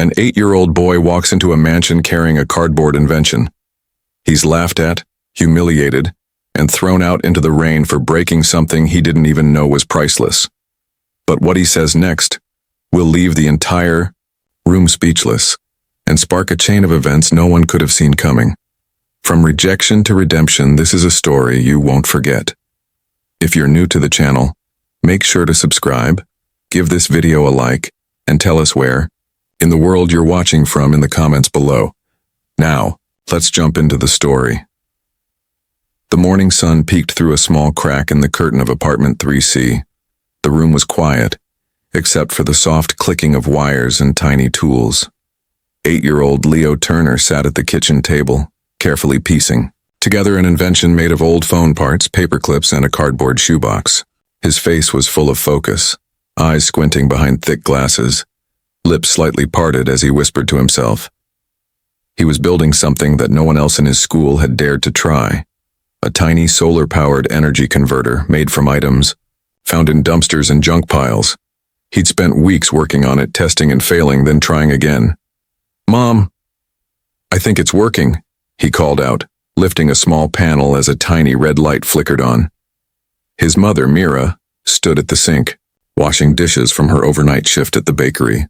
An 8-year-old boy walks into a mansion carrying a cardboard invention. He's laughed at, humiliated, and thrown out into the rain for breaking something he didn't even know was priceless. But what he says next will leave the entire room speechless and spark a chain of events no one could have seen coming. From rejection to redemption, this is a story you won't forget. If you're new to the channel, make sure to subscribe, give this video a like, and tell us where in the world you're watching from in the comments below. Now, let's jump into the story. The morning sun peeked through a small crack in the curtain of apartment 3C. The room was quiet, except for the soft clicking of wires and tiny tools. 8-year-old Leo Turner sat at the kitchen table, carefully piecing together an invention made of old phone parts, paper clips, and a cardboard shoebox. His face was full of focus, eyes squinting behind thick glasses, lips slightly parted as he whispered to himself. He was building something that no one else in his school had dared to try. A tiny solar-powered energy converter made from items found in dumpsters and junk piles. He'd spent weeks working on it, testing and failing, then trying again. "Mom, I think it's working," he called out, lifting a small panel as a tiny red light flickered on. His mother, Mira, stood at the sink, washing dishes from her overnight shift at the bakery.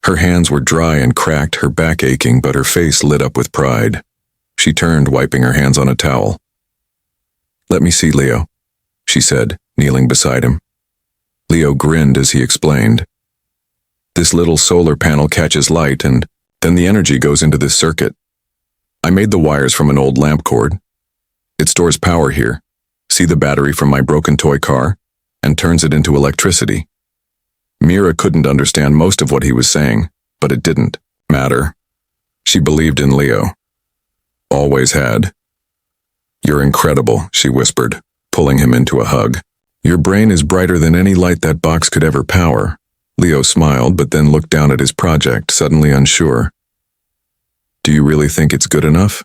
Her hands were dry and cracked, her back aching, but her face lit up with pride. She turned, wiping her hands on a towel. "Let me see, Leo," she said, kneeling beside him. Leo grinned as he explained. "This little solar panel catches light, and then the energy goes into this circuit. I made the wires from an old lamp cord. It stores power here. See the battery from my broken toy car? And turns it into electricity." Mira couldn't understand most of what he was saying, but it didn't matter. She believed in Leo. Always had. "You're incredible," she whispered, pulling him into a hug. "Your brain is brighter than any light that box could ever power." Leo smiled, but then looked down at his project, suddenly unsure. "Do you really think it's good enough?"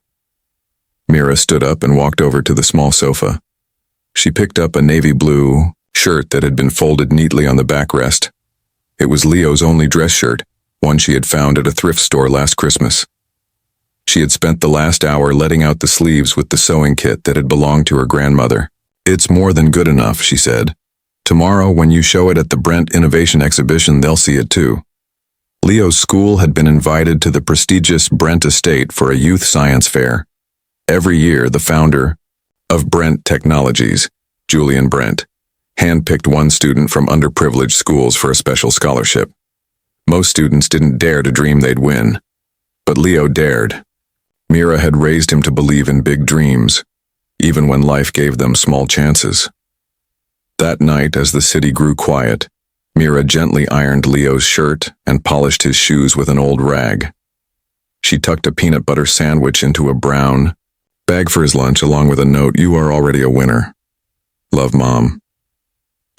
Mira stood up and walked over to the small sofa. She picked up a navy blue shirt that had been folded neatly on the backrest. It was Leo's only dress shirt, one she had found at a thrift store last Christmas. She had spent the last hour letting out the sleeves with the sewing kit that had belonged to her grandmother. "It's more than good enough," she said. "Tomorrow, when you show it at the Brent Innovation Exhibition, they'll see it too." Leo's school had been invited to the prestigious Brent estate for a youth science fair. Every year, the founder of Brent Technologies, Julian Brent, handpicked one student from underprivileged schools for a special scholarship. Most students didn't dare to dream they'd win, but Leo dared. Mira had raised him to believe in big dreams, even when life gave them small chances. That night, as the city grew quiet, Mira gently ironed Leo's shirt and polished his shoes with an old rag. She tucked a peanut butter sandwich into a brown bag for his lunch, along with a note, "You are already a winner. Love, Mom."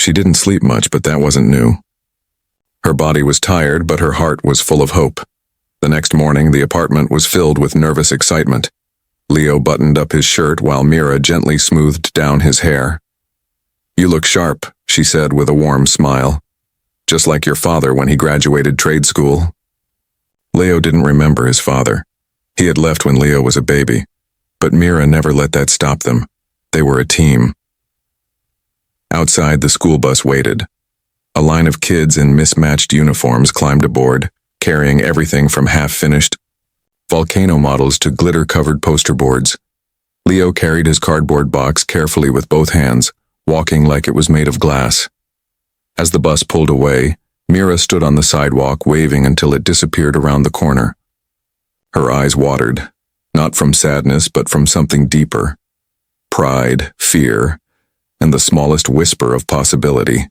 She didn't sleep much, but that wasn't new. Her body was tired, but her heart was full of hope. The next morning, the apartment was filled with nervous excitement. Leo buttoned up his shirt while Mira gently smoothed down his hair. "You look sharp," she said with a warm smile. "Just like your father when he graduated trade school." Leo didn't remember his father. He had left when Leo was a baby, but Mira never let that stop them. They were a team. Outside, the school bus waited. A line of kids in mismatched uniforms climbed aboard, carrying everything from half-finished volcano models to glitter-covered poster boards. Leo carried his cardboard box carefully with both hands, walking like it was made of glass. As the bus pulled away, Mira stood on the sidewalk, waving until it disappeared around the corner. Her eyes watered, not from sadness but from something deeper. Pride, fear, and the smallest whisper of possibility.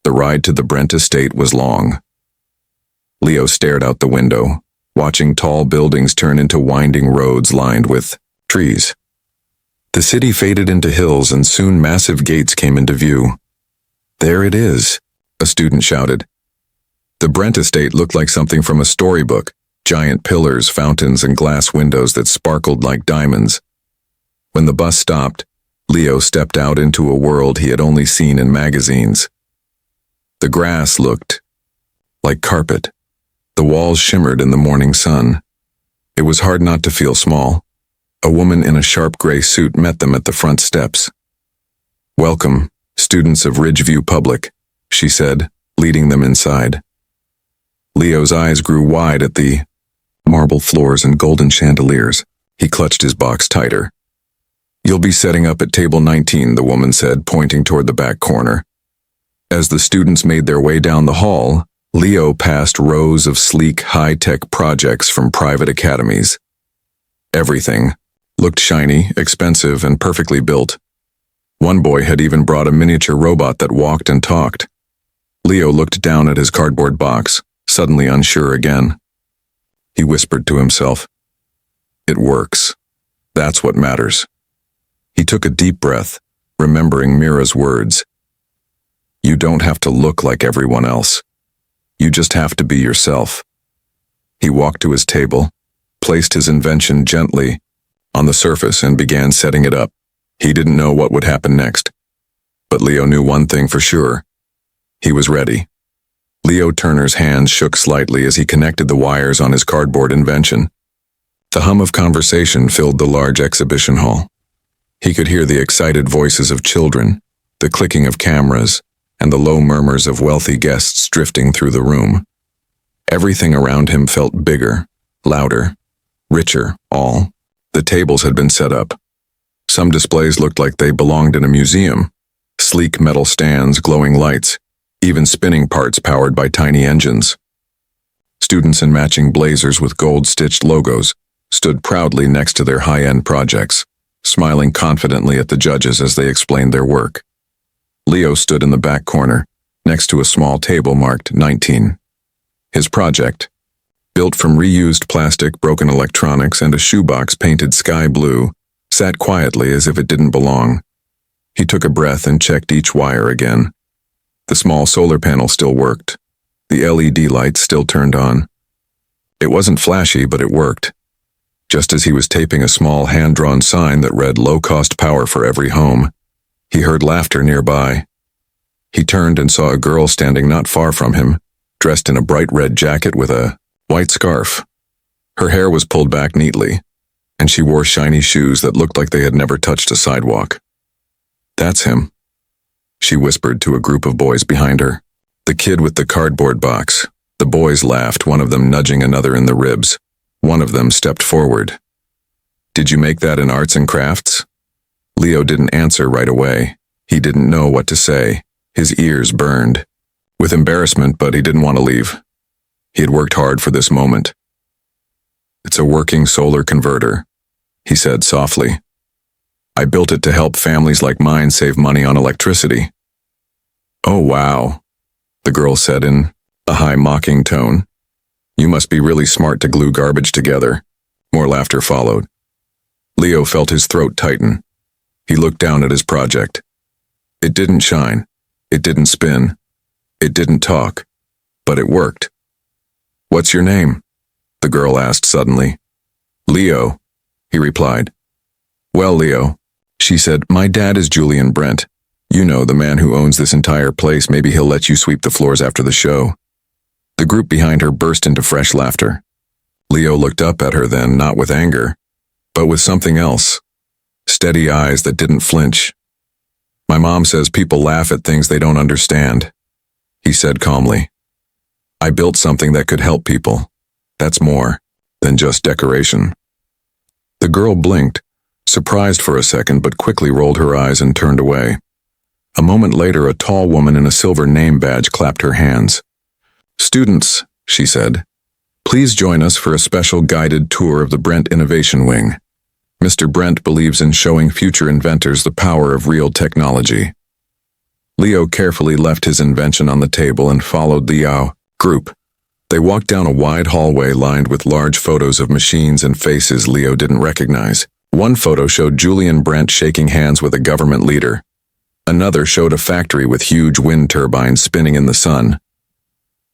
The ride to the Brent estate was long. Leo stared out the window, watching tall buildings turn into winding roads lined with trees. The city faded into hills, and soon massive gates came into view. "There it is," a student shouted. The Brent estate looked like something from a storybook, giant pillars, fountains, and glass windows that sparkled like diamonds. When the bus stopped, Leo stepped out into a world he had only seen in magazines. The grass looked like carpet. The walls shimmered in the morning sun. It was hard not to feel small. A woman in a sharp gray suit met them at the front steps. "Welcome, students of Ridgeview Public," she said, leading them inside. Leo's eyes grew wide at the marble floors and golden chandeliers. He clutched his box tighter. "You'll be setting up at table 19, the woman said, pointing toward the back corner. As the students made their way down the hall, Leo passed rows of sleek, high-tech projects from private academies. Everything looked shiny, expensive, and perfectly built. One boy had even brought a miniature robot that walked and talked. Leo looked down at his cardboard box, suddenly unsure again. He whispered to himself, "It works. That's what matters." He took a deep breath, remembering Mira's words. "You don't have to look like everyone else. You just have to be yourself." He walked to his table, placed his invention gently on the surface and began setting it up. He didn't know what would happen next. But Leo knew one thing for sure. He was ready. Leo Turner's hands shook slightly as he connected the wires on his cardboard invention. The hum of conversation filled the large exhibition hall. He could hear the excited voices of children, the clicking of cameras, and the low murmurs of wealthy guests drifting through the room. Everything around him felt bigger, louder, richer, all. The tables had been set up. Some displays looked like they belonged in a museum. Sleek metal stands, glowing lights, even spinning parts powered by tiny engines. Students in matching blazers with gold-stitched logos stood proudly next to their high-end projects, smiling confidently at the judges as they explained their work. Leo stood in the back corner, next to a small table marked 19. His project, built from reused plastic, broken electronics, and a shoebox painted sky blue, sat quietly as if it didn't belong. He took a breath and checked each wire again. The small solar panel still worked. The LED lights still turned on. It wasn't flashy, but it worked. Just as he was taping a small hand-drawn sign that read "low-cost power for every home," he heard laughter nearby. He turned and saw a girl standing not far from him, dressed in a bright red jacket with a white scarf. Her hair was pulled back neatly, and she wore shiny shoes that looked like they had never touched a sidewalk. "That's him," she whispered to a group of boys behind her. "The kid with the cardboard box." The boys laughed, one of them nudging another in the ribs. One of them stepped forward. "Did you make that in arts and crafts?" Leo didn't answer right away. He didn't know what to say. His ears burned with embarrassment, but he didn't want to leave. He had worked hard for this moment. "It's a working solar converter," he said softly. "I built it to help families like mine save money on electricity." "Oh, wow," the girl said in a high mocking tone. "You must be really smart to glue garbage together." More laughter followed. Leo felt his throat tighten. He looked down at his project. It didn't shine. It didn't spin. It didn't talk. But it worked. "What's your name?" the girl asked suddenly. "Leo," he replied. "Well, Leo," she said, "my dad is Julian Brent. You know, the man who owns this entire place. Maybe he'll let you sweep the floors after the show." The group behind her burst into fresh laughter. Leo looked up at her then, not with anger, but with something else. Steady eyes that didn't flinch. "My mom says people laugh at things they don't understand," he said calmly. "I built something that could help people. That's more than just decoration." The girl blinked, surprised for a second, but quickly rolled her eyes and turned away. A moment later, a tall woman in a silver name badge clapped her hands. "Students," she said, "please join us for a special guided tour of the Brent Innovation Wing. Mr. Brent believes in showing future inventors the power of real technology." Leo carefully left his invention on the table and followed the group. They walked down a wide hallway lined with large photos of machines and faces Leo didn't recognize. One photo showed Julian Brent shaking hands with a government leader. Another showed a factory with huge wind turbines spinning in the sun.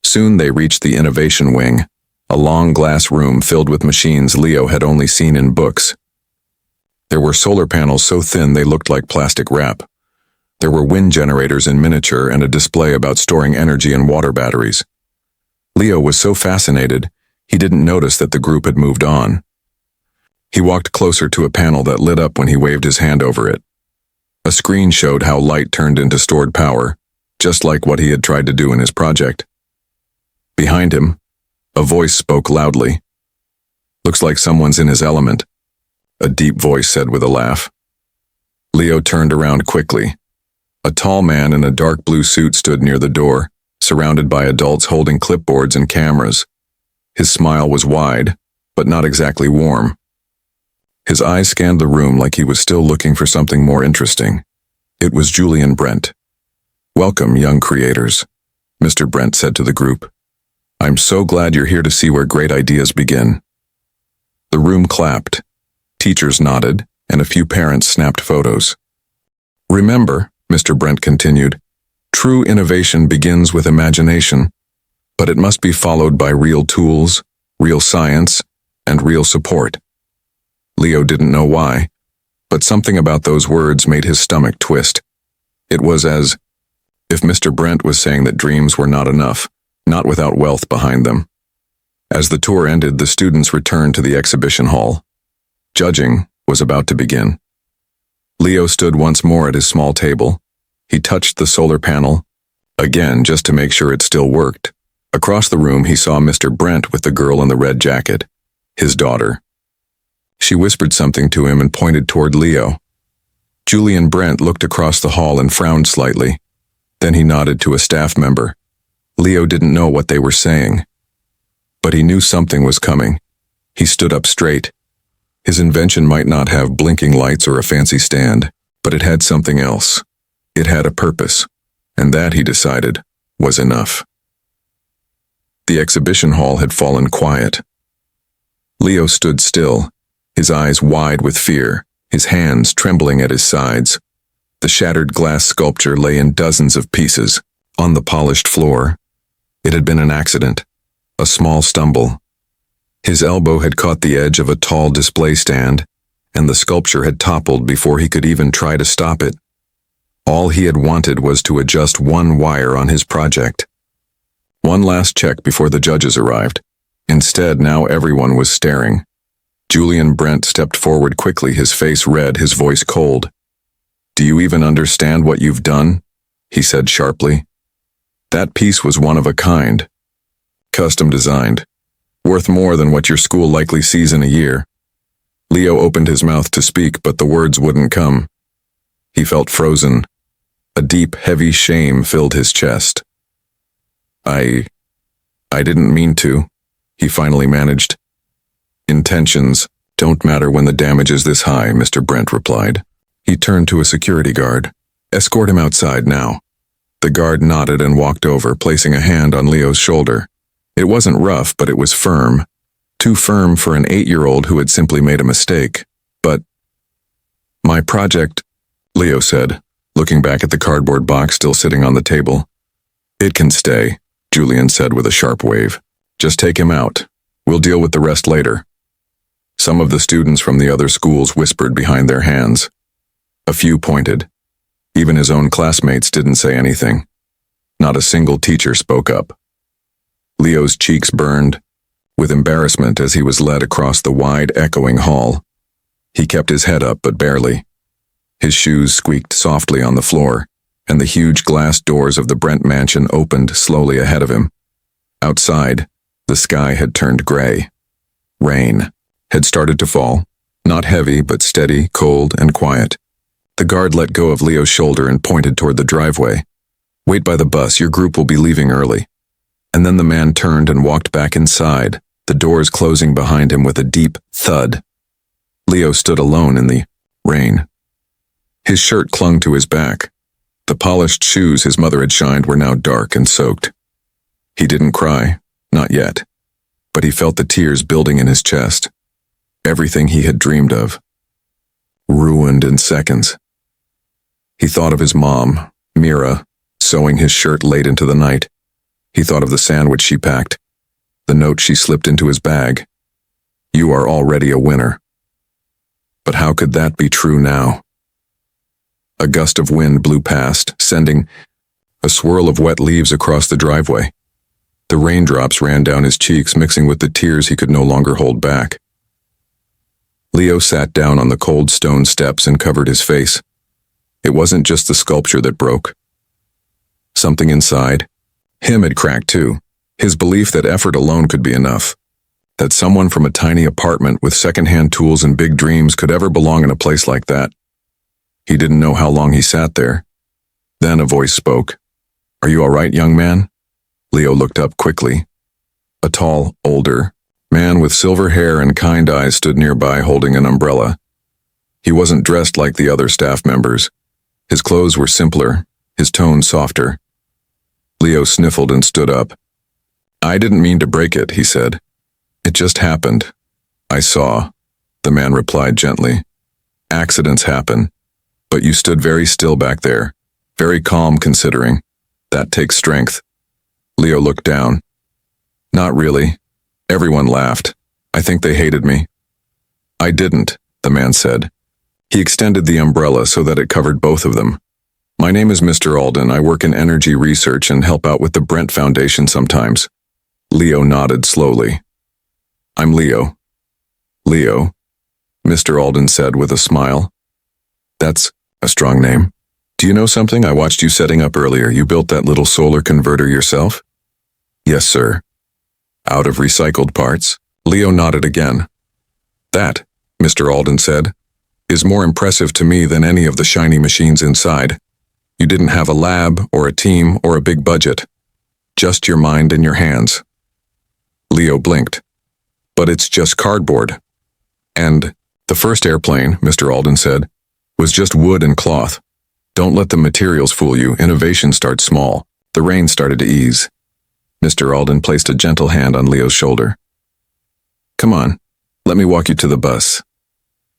Soon they reached the Innovation Wing, a long glass room filled with machines Leo had only seen in books. There were solar panels so thin they looked like plastic wrap. There were wind generators in miniature and a display about storing energy in water batteries. Leo was so fascinated, he didn't notice that the group had moved on. He walked closer to a panel that lit up when he waved his hand over it. A screen showed how light turned into stored power, just like what he had tried to do in his project. Behind him, a voice spoke loudly. "Looks like someone's in his element," a deep voice said with a laugh. Leo turned around quickly. A tall man in a dark blue suit stood near the door, surrounded by adults holding clipboards and cameras. His smile was wide, but not exactly warm. His eyes scanned the room like he was still looking for something more interesting. It was Julian Brent. "Welcome, young creators," Mr. Brent said to the group. "I'm so glad you're here to see where great ideas begin." The room clapped. Teachers nodded, and a few parents snapped photos. "Remember," Mr. Brent continued, "true innovation begins with imagination, but it must be followed by real tools, real science, and real support." Leo didn't know why, but something about those words made his stomach twist. It was as if Mr. Brent was saying that dreams were not enough, not without wealth behind them. As the tour ended, the students returned to the exhibition hall. Judging was about to begin. Leo stood once more at his small table. He touched the solar panel, again just to make sure it still worked. Across the room he saw Mr. Brent with the girl in the red jacket, his daughter. She whispered something to him and pointed toward Leo. Julian Brent looked across the hall and frowned slightly. Then he nodded to a staff member. Leo didn't know what they were saying, but he knew something was coming. He stood up straight. His invention might not have blinking lights or a fancy stand, but it had something else. It had a purpose, and that, he decided, was enough. The exhibition hall had fallen quiet. Leo stood still, his eyes wide with fear, his hands trembling at his sides. The shattered glass sculpture lay in dozens of pieces on the polished floor. It had been an accident, a small stumble. His elbow had caught the edge of a tall display stand, and the sculpture had toppled before he could even try to stop it. All he had wanted was to adjust one wire on his project. One last check before the judges arrived. Instead, now everyone was staring. Julian Brent stepped forward quickly, his face red, his voice cold. "Do you even understand what you've done?" he said sharply. "That piece was one of a kind. Custom designed. Worth more than what your school likely sees in a year." Leo opened his mouth to speak, but the words wouldn't come. He felt frozen. A deep, heavy shame filled his chest. I didn't mean to," he finally managed. "Intentions don't matter when the damage is this high," Mr. Brent replied. He turned to a security guard. "Escort him outside now." The guard nodded and walked over, placing a hand on Leo's shoulder. It wasn't rough, but it was firm. Too firm for an 8-year-old who had simply made a mistake. "But my project," Leo said, looking back at the cardboard box still sitting on the table. "It can stay," Julian said with a sharp wave. "Just take him out. We'll deal with the rest later." Some of the students from the other schools whispered behind their hands. A few pointed. Even his own classmates didn't say anything. Not a single teacher spoke up. Leo's cheeks burned with embarrassment as he was led across the wide, echoing hall. He kept his head up, but barely. His shoes squeaked softly on the floor, and the huge glass doors of the Brent mansion opened slowly ahead of him. Outside, the sky had turned gray. Rain had started to fall, not heavy, but steady, cold, and quiet. The guard let go of Leo's shoulder and pointed toward the driveway. "Wait by the bus, your group will be leaving early." And then the man turned and walked back inside, the doors closing behind him with a deep thud. Leo stood alone in the rain. His shirt clung to his back. The polished shoes his mother had shined were now dark and soaked. He didn't cry, not yet, but he felt the tears building in his chest. Everything he had dreamed of. Ruined in seconds. He thought of his mom, Mira, sewing his shirt late into the night. He thought of the sandwich she packed, the note she slipped into his bag. "You are already a winner." But how could that be true now? A gust of wind blew past, sending a swirl of wet leaves across the driveway. The raindrops ran down his cheeks, mixing with the tears he could no longer hold back. Leo sat down on the cold stone steps and covered his face. It wasn't just the sculpture that broke. Something inside him had cracked too. His belief that effort alone could be enough. That someone from a tiny apartment with secondhand tools and big dreams could ever belong in a place like that. He didn't know how long he sat there. Then a voice spoke. "Are you all right, young man?" Leo looked up quickly. A tall, older man with silver hair and kind eyes stood nearby holding an umbrella. He wasn't dressed like the other staff members. His clothes were simpler, his tone softer. Leo sniffled and stood up. "I didn't mean to break it," he said. "It just happened." "I saw," the man replied gently. "Accidents happen. But you stood very still back there, very calm considering. That takes strength." Leo looked down. "Not really. Everyone laughed. I think they hated me." "I didn't," the man said. He extended the umbrella so that it covered both of them. "My name is Mr. Alden. I work in energy research and help out with the Brent Foundation sometimes." Leo nodded slowly. "I'm Leo." "Leo," Mr. Alden said with a smile. "That's a strong name. Do you know something I watched you setting up earlier? You built that little solar converter yourself?" "Yes, sir." "Out of recycled parts?" Leo nodded again. "That," Mr. Alden said, "is more impressive to me than any of the shiny machines inside. You didn't have a lab or a team or a big budget. Just your mind and your hands." Leo blinked. "But it's just cardboard." "And the first airplane," Mr. Alden said, "was just wood and cloth. Don't let the materials fool you. Innovation starts small." The rain started to ease. Mr. Alden placed a gentle hand on Leo's shoulder. "Come on, let me walk you to the bus.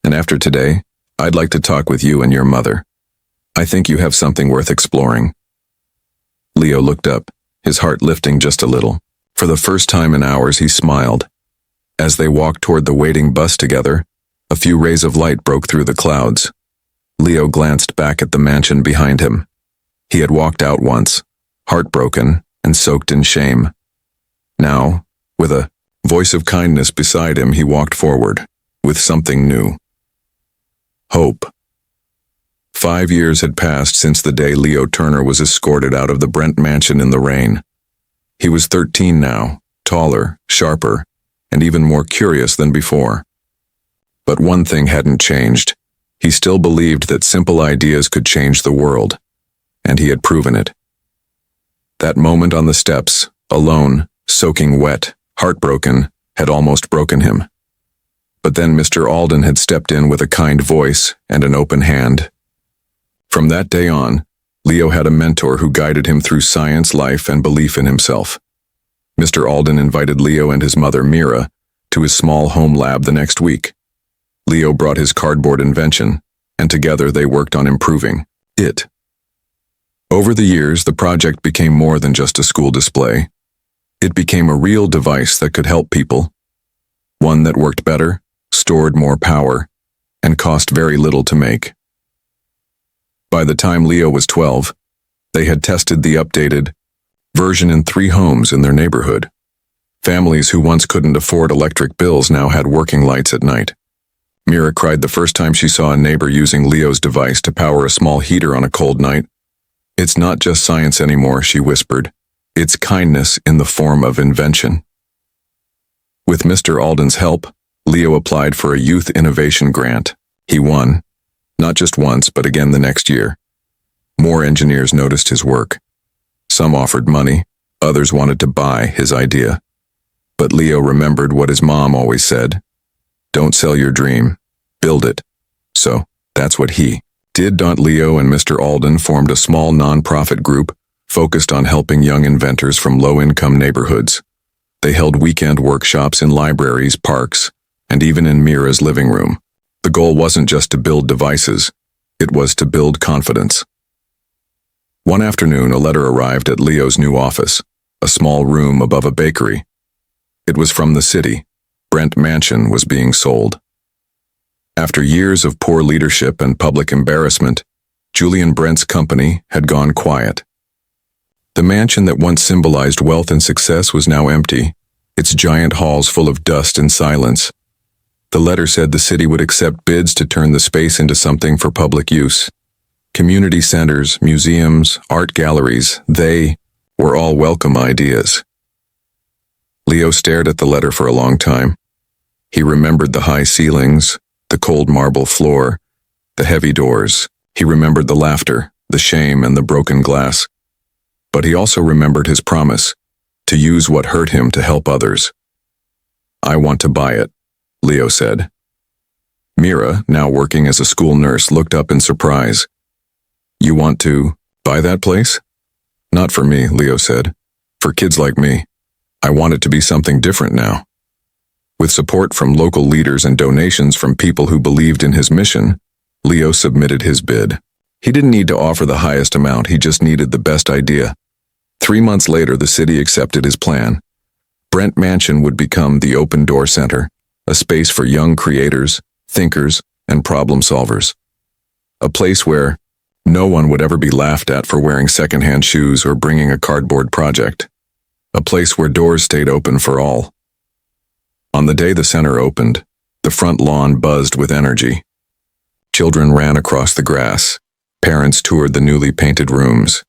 And after today, I'd like to talk with you and your mother. I think you have something worth exploring." Leo looked up, his heart lifting just a little. For the first time in hours, he smiled. As they walked toward the waiting bus together, a few rays of light broke through the clouds. Leo glanced back at the mansion behind him. He had walked out once, heartbroken and soaked in shame. Now, with a voice of kindness beside him, he walked forward, with something new. Hope. 5 years had passed since the day Leo Turner was escorted out of the Brent mansion in the rain. He was 13 now, taller, sharper, and even more curious than before. But one thing hadn't changed. He still believed that simple ideas could change the world, and he had proven it. That moment on the steps, alone, soaking wet, heartbroken, had almost broken him. But then Mr. Alden had stepped in with a kind voice and an open hand. From that day on, Leo had a mentor who guided him through science, life, and belief in himself. Mr. Alden invited Leo and his mother, Mira, to his small home lab the next week. Leo brought his cardboard invention, and together they worked on improving it. Over the years, the project became more than just a school display. It became a real device that could help people. One that worked better, stored more power, and cost very little to make. By the time Leo was 12, they had tested the updated version in 3 homes in their neighborhood. Families who once couldn't afford electric bills now had working lights at night. Mira cried the first time she saw a neighbor using Leo's device to power a small heater on a cold night. "It's not just science anymore," she whispered. "It's kindness in the form of invention." With Mr. Alden's help, Leo applied for a youth innovation grant. He won, not just once, but again the next year. More engineers noticed his work. Some offered money, others wanted to buy his idea. But Leo remembered what his mom always said: "Don't sell your dream, build it." So, that's what he did. Leo and Mr. Alden formed a small non-profit group focused on helping young inventors from low-income neighborhoods. They held weekend workshops in libraries, parks, and even in Mira's living room. The goal wasn't just to build devices, it was to build confidence. One afternoon, a letter arrived at Leo's new office, a small room above a bakery. It was from the city. Brent Mansion was being sold. After years of poor leadership and public embarrassment, Julian Brent's company had gone quiet. The mansion that once symbolized wealth and success was now empty, its giant halls full of dust and silence. The letter said the city would accept bids to turn the space into something for public use. Community centers, museums, art galleries, they were all welcome ideas. Leo stared at the letter for a long time. He remembered the high ceilings, the cold marble floor, the heavy doors. He remembered the laughter, the shame, and the broken glass. But he also remembered his promise, to use what hurt him to help others. "I want to buy it," Leo said. Mira, now working as a school nurse, looked up in surprise. "You want to buy that place?" "Not for me," Leo said. "For kids like me. I want it to be something different now." With support from local leaders and donations from people who believed in his mission, Leo submitted his bid. He didn't need to offer the highest amount, he just needed the best idea. 3 months later, the city accepted his plan. Brent Mansion would become the Open Door Center, a space for young creators, thinkers, and problem solvers. A place where no one would ever be laughed at for wearing secondhand shoes or bringing a cardboard project. A place where doors stayed open for all. On the day the center opened, the front lawn buzzed with energy. Children ran across the grass. Parents toured the newly painted rooms.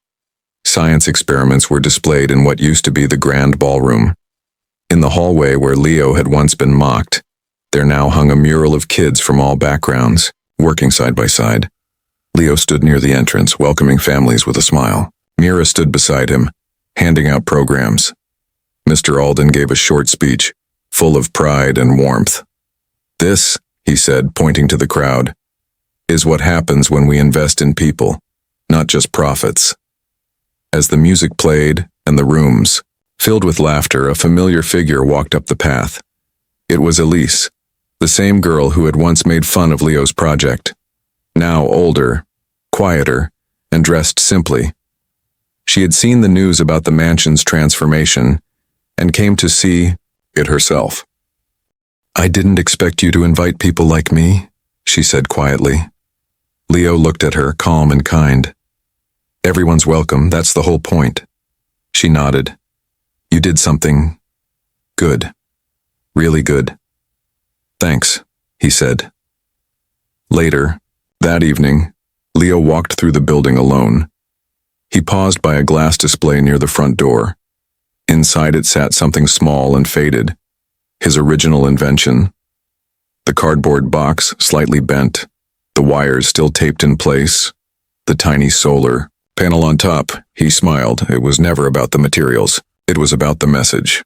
Science experiments were displayed in what used to be the grand ballroom. In the hallway where Leo had once been mocked, there now hung a mural of kids from all backgrounds, working side by side. Leo stood near the entrance, welcoming families with a smile. Mira stood beside him, handing out programs. Mr. Alden gave a short speech, full of pride and warmth. "This," he said, pointing to the crowd, "is what happens when we invest in people, not just profits." As the music played and the rooms filled with laughter, a familiar figure walked up the path. It was Elise, the same girl who had once made fun of Leo's project. Now older, quieter, and dressed simply. She had seen the news about the mansion's transformation and came to see it herself. "I didn't expect you to invite people like me," she said quietly. Leo looked at her, calm and kind. "Everyone's welcome, that's the whole point." She nodded. "You did something good. Really good." "Thanks," he said. Later, that evening, Leo walked through the building alone. He paused by a glass display near the front door. Inside it sat something small and faded, his original invention. The cardboard box slightly bent, the wires still taped in place, the tiny solar panel on top. He smiled. It was never about the materials. It was about the message.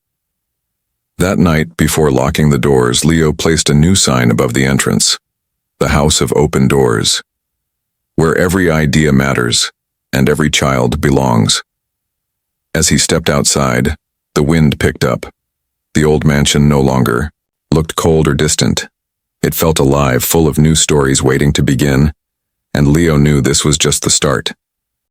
That night, before locking the doors, Leo placed a new sign above the entrance. The House of Open Doors, where every idea matters and every child belongs. As he stepped outside, the wind picked up. The old mansion no longer looked cold or distant. It felt alive, full of new stories waiting to begin, and Leo knew this was just the start.